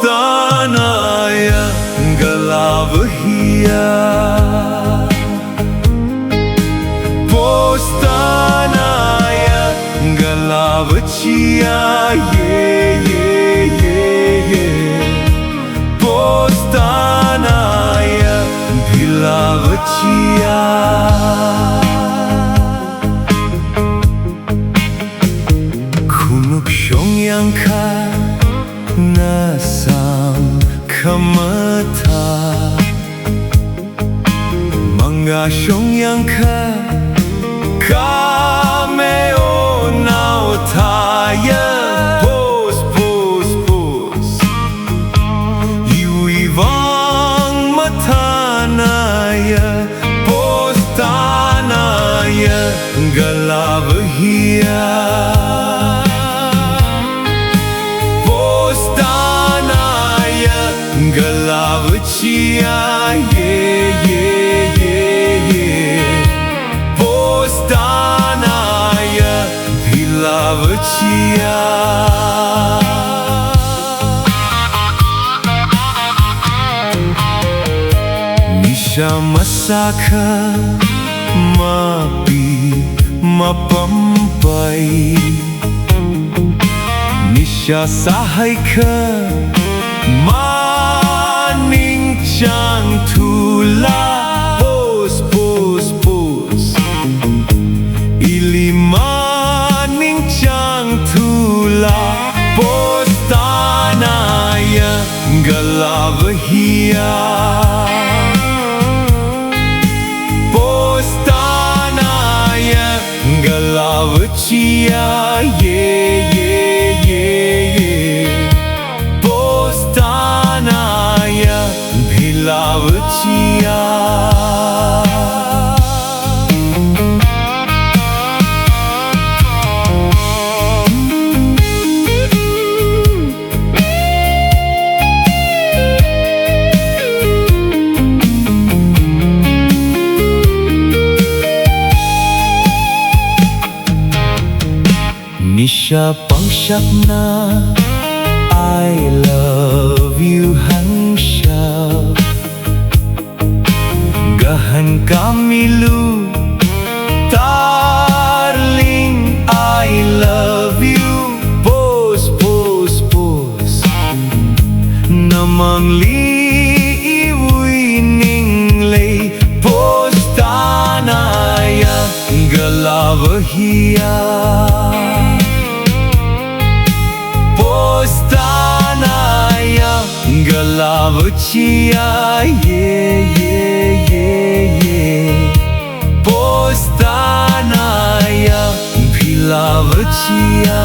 Tanaya galavhiya Tanaya galavchiya Tanaya bilavchiya Kunuk shongyangka nasam kamata Manga shongyangka kameo naotaya Pos pos pos Yuivang matanaya Pos tanaya galavhiya Galavchiya Tanaya bilavchiya Nisha masaka mapi mapampai Nisha sahaika maning chang thula pos pos pos ili maning chang thula pos tanaya galavhiya pos tanaya galavchiya Tanaya bilavchiya Nisha pangshapna I love you hansha Gahan kamilu Darling I love you Pos pos pos Namang li iwining lay Pos tanaya galavhiya Tanaya galavchiya Tanaya bilavchiya